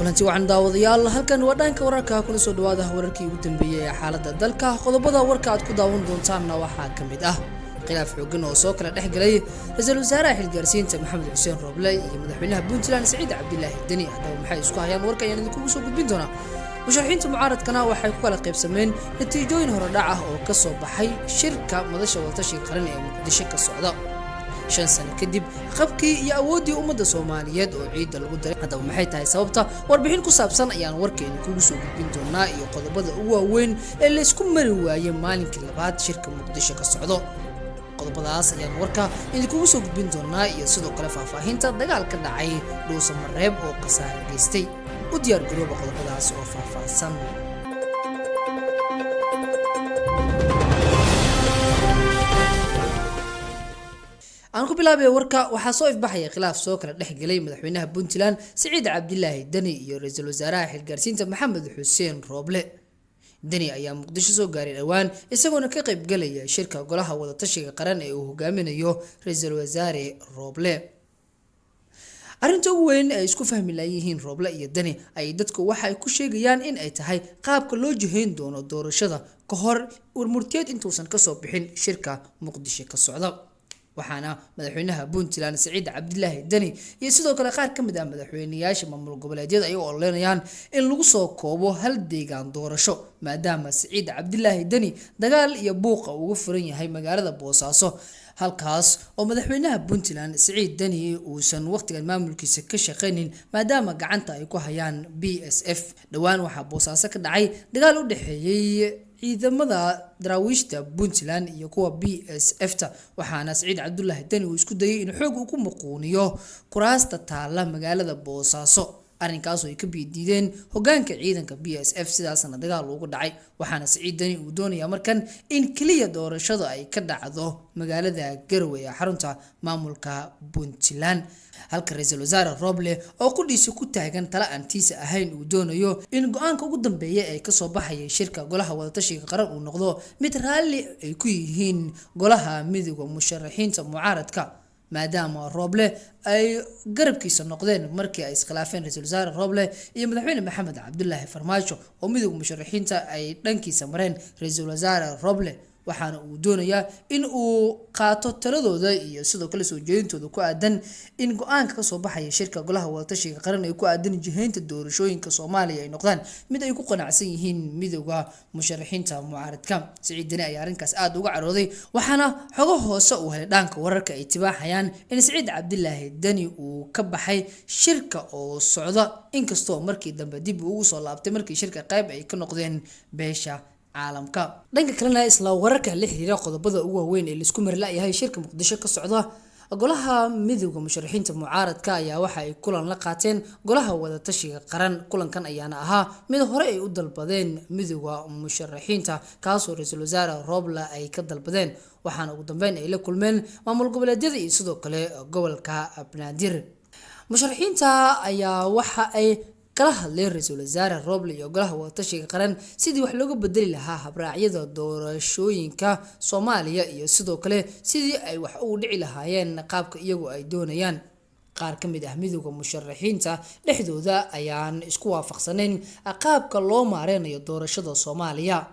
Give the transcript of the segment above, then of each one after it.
kulanti waxaan daawadayaal halkan waa dhanka wararka kula soo dhawaada wararkii ugu dambeeyay ee xaaladda dalka qodobada warka aad ku daawan doontaanna waxaa kamid ah khilaaf xooggan oo soo kala dhexgalay ra'iisul wasaaraha xilgaarsiinta Maxamed Xuseen Roble iyo madaxweynaha Puntland Saciid Cabdilaahi Dani hadaba maxay isku hayaan warka ayaan idinku soo gudbin doonaa musharaxiinta mucaaradkana waxay ku kala qaybsameen natiijooyin horodhac ah oo ka soo baxay shirka madasha wadatashiga qaran ee Muqdisho ka socda 5 sano kadib qabkii iyo awoodii ummadda Soomaaliyeed oo ciidda lagu daray hadaba maxay tahay sababta warbixin ku saabsan ayaan warkeena kugu soo gudbin doonaa iyo qodobada ugu waaweyn ee la isku mari waayay maalinkii labaad shirka Muqdisho ka socdo qodobadaas ayaan warka idinku soo gudbin doonaa iyo sidoo kale faahfaahinta dagaal ka dhacay Dhuuso Mareeb oo qasaare geystay u diyaar garooba qodobadaas oo faahfaahsan aan ku bilaabay warka waxa soo ifbaxay khilaaf soo kala dhexgalay madaxweynaha Puntland Saciid Cabdilaahi Dani iyo ra'iisul wasaaraha xilgaarsiinta Maxamed Xuseen Roble Dani ayaa Muqdisho soo gaaray dhawaan isagoona ka qayb galaya shirka golaha wadatashiga qaran ee uu hogaaminayo ra'iisul wasaare Roble arinta ugu weyn ay isku fahmi laayeen Roble iyo Dani ay dadku waxa ay ku sheegayaan in ay tahay qaabka loo jihayn doono doorashada ka hor warmurtiyeed intuusan ka soo bixin shirka Muqdisho ka socda waxaana madaxweynaha Puntland Saciid Cabdilaahi Dani iyo sidoo kale qaar kamid ah madaxweynayaasha maamul goboleedyada ay u ooleenayaan in lagu soo koobo hal deegaan doorasho maadaama Saciid Cabdilaahi Dani dagaal iyo buuq ugu furan yahay magaalada Boosaaso halkaas oo madaxweynaha Puntland Saciid Dani uusan waqtigan maamulkiisa ka shaqeynin maadaama gacanta ay ku hayaan BSF dhawaan waxa Boosaaso ka dhacay dagaal u dhaxeeyay ciidamada daraawiishta Puntland iyo kuwa BSF-ta waxaana Saciid Cabdilaahi Dani uu isku dayay in xoog uu ku muquuniyo kuraasta taala magaalada Boosaaso arrinkaas oo ay ka biidideen hoggaanka ciidanka BSF sidaasna dagaal ugu dhacay waxaana Saciid Dani uu doonayaa markan in kaliya doorashada ay ka dhacdo magaalada Garowe ee xarunta maamulka Puntland halka ra'iisul wasaare Roble oo qudhiisa ku taagan tala antiisa ahayn uu doonayo in go'aanka ugu dambeeya ee ka soo baxay shirka golaha wadatashiga qaran uu noqdo mid raalli ay ku yihiin golaha midowga musharaxiinta mucaaradka maadaama Roble ay garabkiisa noqdeen markii ay iskhilaafeen ra'iisul wasaare Roble iyo madaxweyne Maxamed Cabdilaahi Farmaajo oo midowga musharaxiinta ay dhankiisa mareen ra'iisul wasaare Roble waxaana uu doonayaa in uu qaato taladooda iyo sidoo kale soo jeedintooda ku aadan in go'aanka ka soo baxay shirka golaha wadatashiga qaran ay ku aadan jihaynta doorashooyinka Soomaaliya ay noqdaan mid ay ku qanacsan yihiin midowga musharaxiinta mucaaradka Saciid Dani ayaa arrinkaas aad uga carooday waxaana xogo hoose uu helay dhanka wararka ay tibaaxayaan in Saciid Cabdilaahi Dani uu ka baxay shirka oo socda inkastoo markii dambe dib ugu soo laabtay markii shirka qayb ay ka noqdeen beesha caalamka dhanka kalena isla wararka la xiriira qodobada ugu waaweyn ee la isku mari laayahay shirka Muqdisho ka socda golaha midowga musharaxiinta mucaaradka ayaa waxa ay kulan la qaateen golaha wadatashiga qaran kulankan ayaana ahaa mid hore ay u dalbadeen midowga musharaxiinta kaasoo ra'iisul wasaare Roble ay ka dalbadeen waxaana ugu dambeyn ay la kulmeen maamul goboleedyada iyo sidoo kale gobolka Banaadir musharaxiinta ayaa waxa ay kala hadlay ra'iisul wasaare Roble iyo golaha wadatashiga qaran sidii wax looga bedeli lahaa habraacyada doorashooyinka Soomaaliya iyo sidoo kale sidii ay wax ugu dhici lahaayeen qaabka iyagu ay doonayaan qaar kamid ah midowga musharaxiinta dhexdooda ayaan isku waafaqsanayn qaabka loo maareynayo doorashada Soomaaliya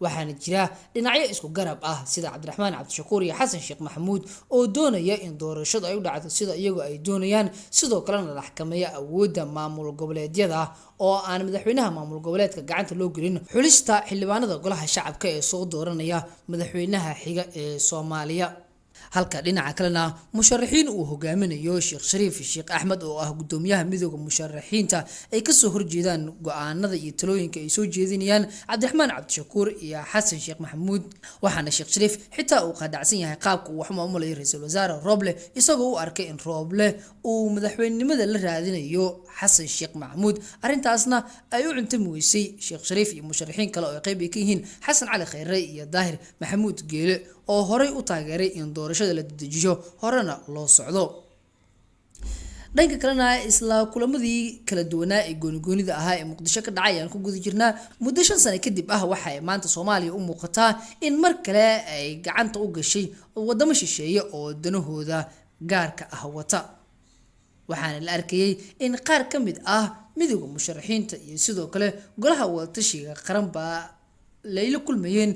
waxaana jira dhinacyo isku garab ah sida Cabdiraxmaan Cabdishakuur iyo Xasan Sheekh Maxamuud oo doonaya in doorashadu ay u dhacdo sida iyagu ay doonayaan sidoo kale la xakameeyo awoodda maamul goboleedyada oo aan madaxweynaha maamul goboleedka gacanta loo gelin xulista xildhibaanada golaha shacabka ee soo dooranaya madaxweynaha xiga ee Soomaaliya halka dhinaca kalena musharaxiin uu hogaaminayo Sheekh Shariif Sheekh Axmed oo ah gudoomiyaha midowga musharaxiinta ay ka soo horjeedaan go'aanada iyo talooyinka ay soo jeedinayaan Cabdiraxmaan Cabdishakuur iyo Xasan Sheekh Maxamuud waxaana Sheekh Shariif xitaa uu qadacsan yahay qaabka uu wax u maamulayo ra'iisul wasaare Roble isagoo u arkay in Roble uu madaxweynenimada la raadinayo Xasan Sheekh Maxamuud arrintaasna ay u cuntami weysay Sheekh Shariif iyo musharaxiin kale oo qayb ka yihiin Xasan Cali Khayre iyo Daahir Maxamuud Geele oo horey u taageeray in doorashada la dedejiyo horena loo socdo dhanka kalena isla kulamadii kala duwanaa ee goonigoonida ahaa ee Muqdisho ka dhacay aan ku guda jirnaa muddo 5 sano kadib waxa ay maanta Soomaaliya u muuqataa in mar kale ay gacanta u gashay wadamo shisheeye oo danahooda gaarka ah wata waxaana la arkayay in qaar ka mid ah midowga musharaxiinta iyo sidoo kale golaha wadatashiga qaran baa layla kulmayeen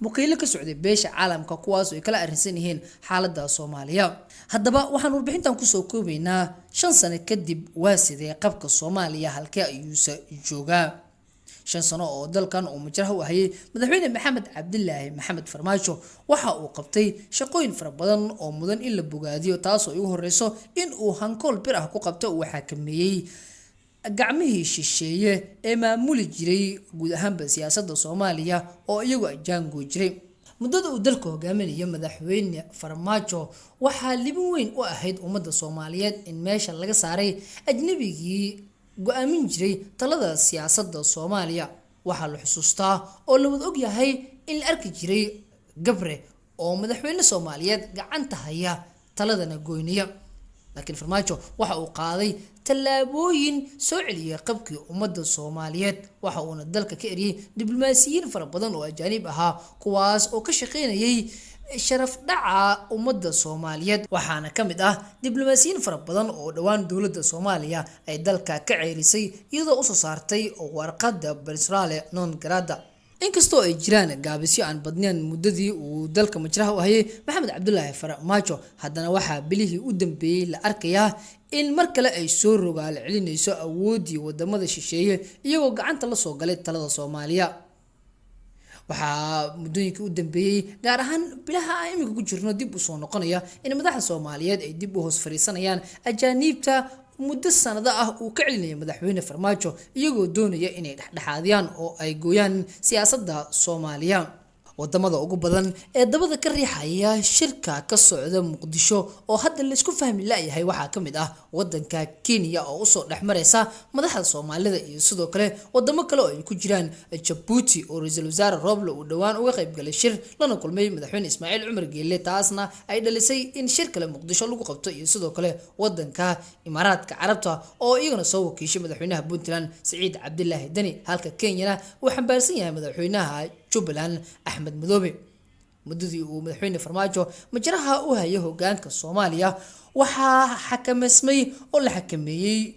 wakiilo ka socday beesha caalamka kuwaas oo ay kala arrinsan yihiin xaaladda Soomaaliya. Haddaba waxaan warbixintan ku soo koobaynaa 5 sano kadib waa sidee qabka Soomaaliya halkee ayuu joogaa. 5 sano oo dalkan uu majraha u hayay madaxweyne Maxamed Cabdilaahi Maxamed Farmaajo waxa uu qabtay shaqooyin fara badan oo mudan in la bogaadiyo, taas oo ugu horeyso in uu hankool bir ah ku qabto uu xakameeyay gacmihii shisheeye ee maamuli jiray guud ahaanba siyaasadda Soomaaliya oo iyagu ajaango jiray. muddada uu dalka hogaaminayo madaxweyne Farmaajo waxaa libin weyn u ahayd ummadda Soomaaliyeed in meesha laga saaray ajnabigii go'aamin jiray talada siyaasadda Soomaaliya. waxaa la xusuustaa oo la wada og yahay in la arki jiray gabre oo madaxweyne Soomaaliyeed gacanta haya taladana goynaya, laakiin Farmaajo waxa uu qaaday tallaabooyin soo celiyay qabkii ummadda Soomaaliyeed. waxa uuna dalka ka eriyay diblomaasiyiin fara badan oo ajaanib ahaa kuwaas oo ka shaqeynayay sharaf dhaca ummadda Soomaaliyeed. waxaana ka mid ah diblomaasiyiin fara badan oo dhawaan dowladda Soomaaliya ay dalka ka ceerisay iyadoo u soo saartay warqadda Personnel non grata. inkastoo ay jiraan gaabisyo aan badnayn muddadii uu dalka majraha u hayay Maxamed Cabdilaahi Farmaajo, haddana waxaa bilihii u dambeeyay la arkayaa in mar kale ay soo rogaal celinayso awoodii wadamada shisheeye iyagoo gacanta la soo galay talada Soomaaliya. waxaa muddooyinkii u dambeeyay gaar ahaan bilaha aan imika ku jirno dib u soo noqonaya in madaxda Soomaaliyeed ay dib u hoos fariisanayaan ajaanibta muddo sanado ah uu ka celinayo madaxweyne Farmaajo iyagoo doonaya inay dhexdhexaadiyaan oo ay gooyaan siyaasadda Soomaaliya. wadamada ugu badan ee dabada ka riixaya shirka ka socda Muqdisho oo hadda la isku fahmi laayahay waxaa ka mid ah wadanka Kenya oo u soo dhexmaraysa madaxda Soomaalida iyo sidoo kale wadamo kale oo ay ku jiraan Djibouti oo ra'iisul wasaare Roble uu dhawaan uga qayb galay shir lana kulmay madaxweyne Ismaaciil Cumar Geelle, taasna ay dhalisay in shir kale Muqdisho lagu qabto iyo sidoo kale wadanka Imaaraadka Carabta oo iyaguna soo wakiishay madaxweynaha Puntland Saciid Cabdilaahi Dani, halka Kenyana uu xambaarsan yahay madaxweynaha Jubbaland Axmed Madoobe. muddadii uu madaxweyne Farmaajo majraha u hayay hoggaanka Soomaaliya waxaa xakameysmay oo la xakameeyay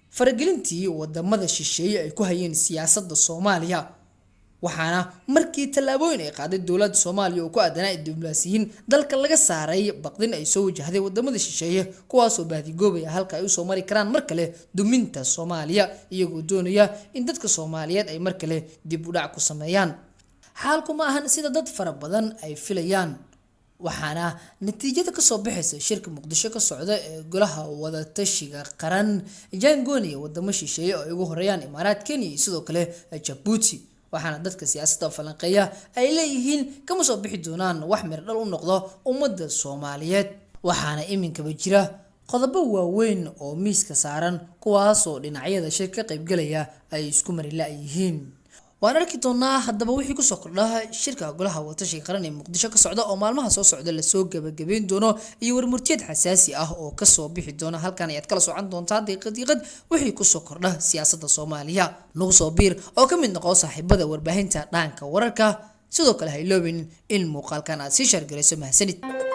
faragelintii wadamada shisheeye ay ku hayeen siyaasadda Soomaaliya. waxaana markii tallaabooyin ay qaaday dowladda Soomaaliya oo ku aadanaa diblomaasiyiin dalka laga saaray baqdin ay soo wajahday wadamada shisheeye kuwaas oo baadigoobaya halka ay u soo mari karaan mar kale duminta Soomaaliya iyagoo doonaya in dadka Soomaaliyeed ay mar kale dib u dhac ku sameeyaan. xaalku ma ahan sida dad fara badan ay filayaan, waxaana natiijada ka soo baxaysa shirka Muqdisho ka socda ee golaha wadatashiga qaran jaangooniya wadamo shisheeye oo ugu horeeyaan Imaaraad, Kenya iyo sidoo kale Djibouti. waxaana dadka siyaasadda falanqeeya ay leeyihiin kama soo bixi doonaan wax mir dhal u noqdo ummadda Soomaaliyeed. waxaana iminkaba jira qodobo waaweyn oo miiska saaran kuwaas oo dhinacyada shir ka qayb galaya ay isku mari laayihiin. waan arki doonaa haddaba wixii ku soo kordha shirka golaha wadatashiga qaran ee Muqdisho ka socda oo maalmaha soo socda la soo gabagabeyn doono iyo warmurtiyad xasaasi ah oo ka soo bixi doona. halkan ayaad kala socon doontaa daqiiqad wixii ku soo kordha siyaasadda Soomaaliya. lagu soo biir oo ka mid noqo saaxiibada warbaahinta dhaanka wararka, sidoo kale ha iloobin in muuqaalkan aad si share gareyso. mahadsanid.